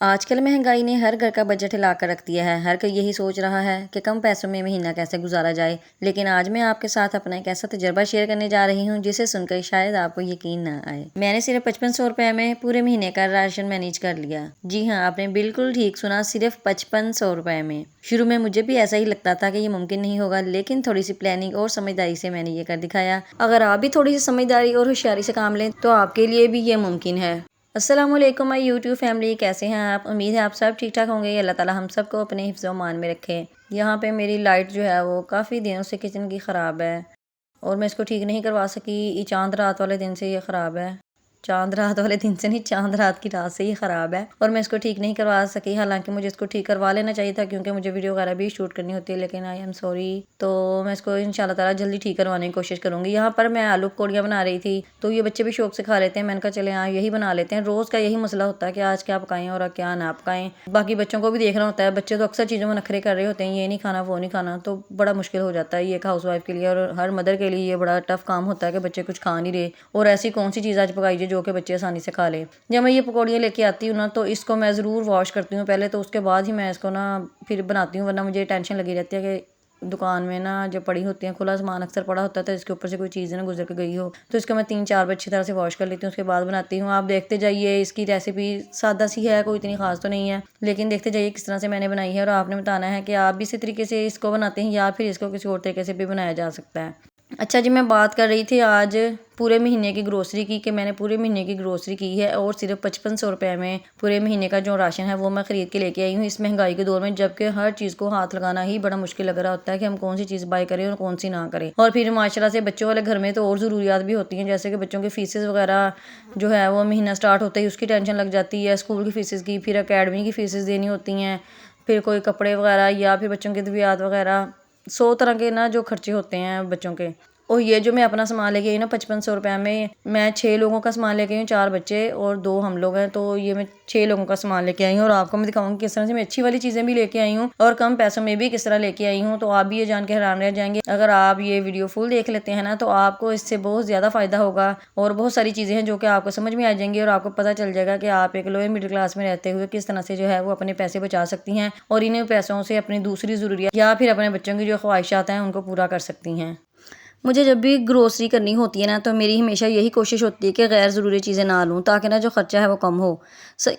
आजकल महंगाई ने हर घर का बजट हिला कर रख दिया है। हर कोई यही सोच रहा है कि कम पैसों में महीना कैसे गुजारा जाए। लेकिन आज मैं आपके साथ अपना एक ऐसा तजुर्बा शेयर करने जा रही हूँ जिसे सुनकर शायद आपको यकीन न आए। मैंने सिर्फ 5500 रुपए में पूरे महीने का राशन मैनेज कर लिया। जी हाँ, आपने बिल्कुल ठीक सुना, सिर्फ 5500 रुपए में। शुरू में मुझे भी ऐसा ही लगता था कि ये मुमकिन नहीं होगा, लेकिन थोड़ी सी प्लानिंग और समझदारी से मैंने ये कर दिखाया। अगर आप भी थोड़ी सी समझदारी और होशियारी से काम लें तो आपके लिए भी ये मुमकिन है। अस्सलामुअलैकुम माई यूट्यूब फैमिली, कैसे हैं आप? उम्मीद है आप सब ठीक ठाक होंगे। अल्लाह ताला हम सबको अपने हिफ्ज़ व मान में रखे। यहाँ पे मेरी लाइट जो है वो काफ़ी दिनों से किचन की ख़राब है और मैं इसको ठीक नहीं करवा सकी। ये चांद रात वाले दिन से ये ख़राब है। चांद रात वाले दिन से नहीं, चांद रात की रात से ही ख़राब है और मैं इसको ठीक नहीं करवा सकी। हालांकि मुझे इसको ठीक करवा लेना चाहिए था क्योंकि मुझे वीडियो वगैरह भी शूट करनी होती है, लेकिन आई एम सॉरी। तो मैं इसको इंशाल्लाह ताला जल्दी ठीक करवाने की कोशिश करूँगी। यहाँ पर मैं आलू पकौड़ियाँ बना रही थी तो ये बच्चे भी शौक से खा लेते हैं। मैंने कहा चले हाँ यही बना लेते हैं। रोज़ का यही मसला होता है कि आज क्या पकाएं और क्या ना पकाएं। बाकी बच्चों को भी देखना होता है। बच्चे तो अक्सर चीज़ों में नखरे कर रहे होते हैं, ये नहीं खाना वो नहीं खाना, तो बड़ा मुश्किल हो जाता है ये एक हाउस वाइफ के लिए और हर मदर के लिए ये बड़ा टफ काम होता है कि बच्चे कुछ खा नहीं रहे और ऐसी कौन सी चीज़ आज पकाई जाए जो कि बच्चे आसानी से खा ले। जब मैं ये पकौड़ियाँ लेके आती हूँ ना तो इसको मैं ज़रूर वॉश करती हूँ पहले, तो उसके बाद ही मैं इसको ना फिर बनाती हूँ, वरना मुझे टेंशन लगी रहती है कि दुकान में ना जो पड़ी होती हैं, खुला सामान अक्सर पड़ा होता है, तो इसके ऊपर से कोई चीज़ ना गुजर के गई हो, तो इसको मैं 3-4 बार अच्छी तरह से वॉश कर लेती हूँ, उसके बाद बनाती हूँ। आप देखते जाइए, इसकी रेसिपी सादा सी है, कोई इतनी खास तो नहीं है, लेकिन देखते जाइए किस तरह से मैंने बनाई है और आपने बताना है कि आप भी इसी तरीके से इसको बनाते हैं या फिर इसको किसी और तरीके से भी बनाया जा सकता है। अच्छा जी, मैं बात कर रही थी आज पूरे महीने की ग्रोसरी की, कि मैंने पूरे महीने की ग्रोसरी की है और सिर्फ 5500 रुपये में पूरे महीने का जो राशन है वो मैं ख़रीद के लेके आई हूँ इस महंगाई के दौर में, जबकि हर चीज़ को हाथ लगाना ही बड़ा मुश्किल लग रहा होता है कि हम कौन सी चीज़ बाय करें और कौन सी ना करें। और फिर माशाल्लाह से बच्चों वाले घर में तो और ज़रूरियात भी होती हैं, जैसे कि बच्चों की फ़ीसेस वगैरह जो है वो महीना स्टार्ट होते ही उसकी टेंशन लग जाती है, स्कूल की फ़ीसेस की, फिर अकेडमी की फ़ीसेस देनी होती हैं, फिर कोई कपड़े वगैरह या फिर बच्चों के अद्वियात वगैरह, 100 तरह के ना जो खर्चे होते हैं बच्चों के। और ये जो मैं अपना सामान लेके आई ना 5500 रुपये में, मैं 6 लोगों का सामान लेके आई हूँ, 4 बच्चे और 2 हम लोग हैं, तो ये मैं 6 लोगों का सामान लेके आई हूँ और आपको मैं दिखाऊंगी किस तरह से मैं अच्छी वाली चीज़ें भी लेके आई हूँ और कम पैसों में भी किस तरह लेके आई हूँ। तो आप भी ये जान के हैरान रह जाएंगे। अगर आप ये वीडियो फुल देख लेते हैं ना तो आपको इससे बहुत ज़्यादा फ़ायदा होगा और बहुत सारी चीज़ें हैं जो कि आपको समझ में आ जाएंगी और आपको पता चल जाएगा कि आप एक लोअर मिडिल क्लास में रहते हुए किस तरह से जो है वो अपने पैसे बचा सकती हैं और इन्हीं पैसों से अपनी दूसरी ज़रूरियात या फिर अपने बच्चों की जो ख्वाहिशात हैं उनको पूरा कर सकती हैं। मुझे जब भी ग्रोसरी करनी होती है ना तो मेरी हमेशा यही कोशिश होती है कि गैर ज़रूरी चीज़ें ना लूँ ताकि ना जो ख़र्चा है वो कम हो।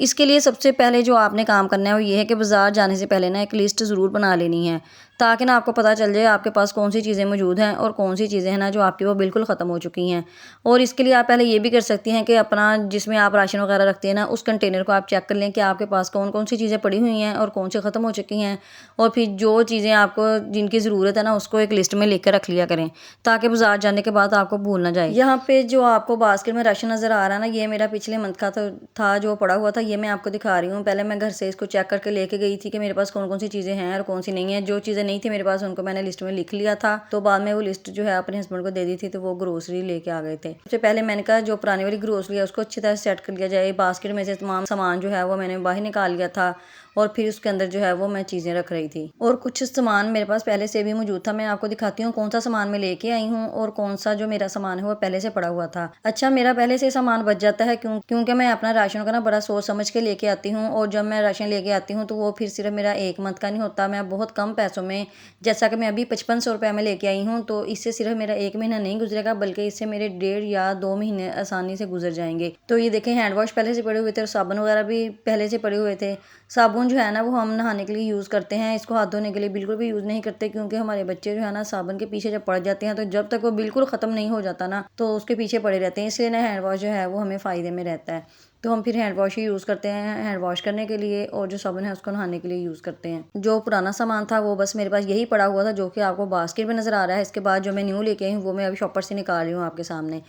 इसके लिए सबसे पहले जो आपने काम करना है वो ये है कि बाज़ार जाने से पहले ना एक लिस्ट ज़रूर बना लेनी है, ताकि ना आपको पता चल जाए आपके पास कौन सी चीज़ें मौजूद हैं और कौन सी चीज़ें हैं ना जो आपकी वो बिल्कुल ख़त्म हो चुकी हैं। और इसके लिए आप पहले ये भी कर सकती हैं कि अपना जिसमें आप राशन वगैरह रखते हैं ना उस कंटेनर को आप चेक कर लें कि आपके पास कौन कौन सी चीज़ें पड़ी हुई हैं और कौन सी ख़त्म हो चुकी हैं, और फिर जो चीज़ें आपको जिनकी ज़रूरत है ना उसको एक लिस्ट में लिख कर रख लिया करें ताकि बाजार जाने के बाद आपको भूल ना जाए। यहाँ पे जो आपको बास्केट में राशन नज़र आ रहा है ना, ये मेरा पिछले मंथ का था जो पड़ा हुआ था, ये मैं आपको दिखा रही हूँ। पहले मैं घर से इसको चेक करके लेके गई थी कि मेरे पास कौन कौन सी चीज़ें हैं और कौन सी नहीं है। जो चीज़ें नहीं थी मेरे पास उनको मैंने लिस्ट में लिख लिया था, तो बाद में वो लिस्ट जो है अपने हस्बैंड को दे दी थी, तो वो ग्रोसरी लेके आ गए थे। सबसे पहले मैंने कहा जो पुरानी वाली ग्रोसरी है उसको अच्छी तरह सेट कर लिया जाए। बास्केट में से तमाम सामान जो है वो मैंने बाहर निकाल लिया था और फिर उसके अंदर जो है वो मैं चीज़ें रख रही थी और कुछ सामान मेरे पास पहले से भी मौजूद था। मैं आपको दिखाती हूँ कौन सा सामान मैं लेके आई हूँ और कौन सा जो मेरा सामान है वो पहले से पड़ा हुआ था। अच्छा, मेरा पहले से सामान बच जाता है क्योंकि मैं अपना राशन का ना बड़ा सोच समझ के लेके आती हूँ और जब मैं राशन लेके आती हूँ तो वो फिर सिर्फ मेरा 1 मंथ का नहीं होता। मैं बहुत कम पैसों में, जैसा कि मैं अभी 5500 रुपये में लेके आई हूँ, तो इससे सिर्फ मेरा 1 महीना नहीं गुजरेगा बल्कि इससे मेरे 1.5 या 2 महीने आसानी से गुजर जाएंगे। तो ये देखें, हैंड वॉश पहले से पड़े हुए थे और साबुन वगैरह भी पहले से पड़े हुए थे। साबुन जो है ना वो हम नहाने के लिए यूज़ करते हैं, इसको हाथ धोने के लिए बिल्कुल भी यूज़ नहीं करते क्योंकि हमारे बच्चे जो है ना साबुन के पीछे जब पड़ जाते हैं तो जब तक वो बिल्कुल ख़त्म नहीं हो जाता ना तो उसके पीछे पड़े रहते हैं। इसलिए ना हैंड वॉश जो है वो हमें फ़ायदे में रहता है, तो हम फिर हैंड वॉश ही यूज़ करते हैं हैंड वॉश करने के लिए, और जो साबुन है उसको नहाने के लिए यूज़ करते हैं। जो पुराना सामान था वो बस मेरे पास यही पड़ा हुआ था जो कि आपको बास्केट में नज़र आ रहा है। इसके बाद जो मैं न्यू लेके आई हूँ वो मैं अभी शॉपर से निकाल रही हूँ आपके सामने।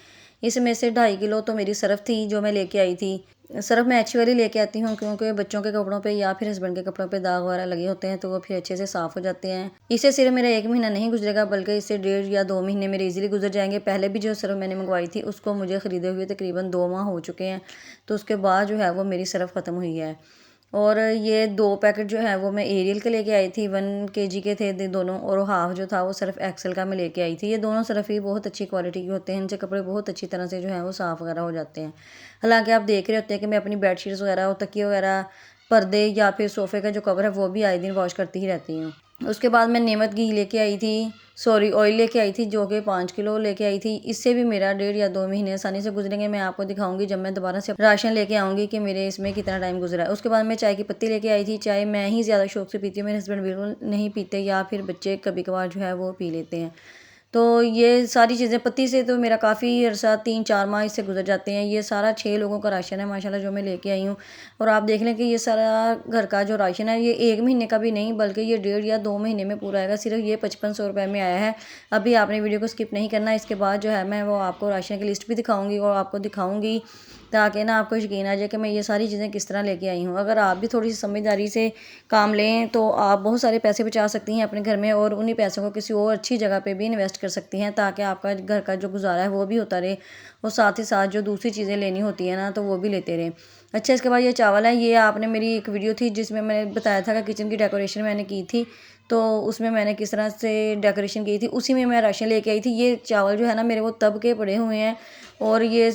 इसमें से 2.5 किलो तो मेरी सरफ़ थी जो मैं लेके आई थी। सरफ़ मैं अच्छी वाली लेके आती हूँ क्योंकि बच्चों के कपड़ों पे या फिर हस्बैंड के कपड़ों पे दाग वगैरह लगे होते हैं तो वो फिर अच्छे से साफ़ हो जाते हैं। इससे सिर्फ मेरा 1 महीना नहीं गुजरेगा बल्कि इससे 1.5 या 2 महीने मेरे इजीली गुजर जाएंगे। पहले भी जो सरफ़ मैंने मंगवाई थी उसको मुझे ख़रीदे हुए तकरीबन 2 माह हो चुके हैं, तो उसके बाद जो है वो मेरी सरफ़ ख़त्म हुई है। और ये 2 पैकेट जो है वो मैं एरियल के लेके आई थी, 1 केजी के थे दोनों, और हाफ़ जो था वो सिर्फ एक्सेल का मैं लेके आई थी। ये दोनों सिर्फ ही बहुत अच्छी क्वालिटी के होते हैं, इनसे कपड़े बहुत अच्छी तरह से जो है वो साफ़ वगैरह हो जाते हैं। हालांकि आप देख रहे होते हैं कि मैं अपनी बेडशीट्स वगैरह और तकिए वगैरह पर्दे या फिर सोफ़े का जो कवर है वो भी आए दिन वॉश करती ही रहती हूँ। उसके बाद मैं नेमत घी लेके आई थी, ऑयल लेके आई थी जो कि 5 किलो लेके आई थी। इससे भी मेरा 1.5 या 2 महीने आसानी से गुजरेंगे। मैं आपको दिखाऊंगी जब मैं दोबारा से राशन लेके आऊँगी कि मेरे इसमें कितना टाइम गुजरा है। उसके बाद मैं चाय की पत्ती लेके आई थी। चाय मैं ही ज़्यादा शौक से पीती हूँ, मेरे हस्बैंड बिल्कुल नहीं पीते, या फिर बच्चे कभी कभार जो है वो पी लेते हैं। तो ये सारी चीज़ें पत्ती से तो मेरा काफ़ी अरसा 3-4 माह इससे गुजर जाते हैं। ये सारा 6 लोगों का राशन है माशाल्लाह जो मैं लेके आई हूँ। और आप देख लें कि ये सारा घर का जो राशन है ये 1 महीने का भी नहीं बल्कि ये 1.5 या 2 महीने में पूरा आएगा। सिर्फ ये 5500 रुपये में आया है। अभी आपने वीडियो को स्किप नहीं करना। इसके बाद जो है मैं वो आपको राशन की लिस्ट भी दिखाऊँगी और आपको दिखाऊँगी ताकि ना आपको यकीन आ जाए कि मैं ये सारी चीज़ें किस तरह लेके आई हूँ। अगर आप भी थोड़ी सी समझदारी से काम लें तो आप बहुत सारे पैसे बचा सकती हैं अपने घर में, और उन्हीं पैसों को किसी और अच्छी जगह पे भी इन्वेस्ट कर सकती हैं ताकि आपका घर का जो गुजारा है वो भी होता रहे और साथ ही साथ जो दूसरी चीज़ें लेनी होती है ना तो वो भी लेते रहें। अच्छा, इसके बाद ये चावल है। ये आपने मेरी एक वीडियो थी जिसमें मैंने बताया था कि किचन की डेकोरेशन मैंने की थी, तो उसमें मैंने किस तरह से डेकोरेशन की थी उसी में मैं राशन लेके आई थी। ये चावल जो है ना मेरे वो तब के पड़े हुए हैं, और ये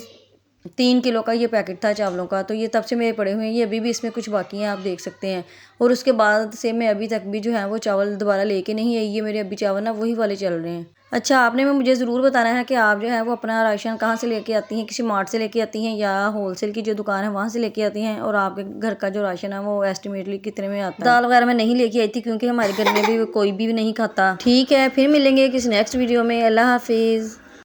3 किलो का ये पैकेट था चावलों का, तो ये तब से मेरे पड़े हुए हैं। ये अभी भी इसमें कुछ बाकी हैं, आप देख सकते हैं। और उसके बाद से मैं अभी तक भी जो है वो चावल दोबारा लेके नहीं आई। ये मेरे अभी चावल ना वही वाले चल रहे हैं। अच्छा, आपने में मुझे ज़रूर बताना है कि आप जो है वो अपना राशन कहाँ से लेके आती हैं, किसी मार्ट से लेके आती हैं या होलसेल की जो दुकान है वहाँ से लेके आती हैं, और आपके घर का जो राशन है वो एस्टिमेटली कितने में आता है। दाल वगैरह मैं नहीं लेके आई थी क्योंकि हमारे घर में भी कोई भी नहीं खाता। ठीक है, फिर मिलेंगे किसी नेक्स्ट वीडियो में। अल्लाह हाफिज़।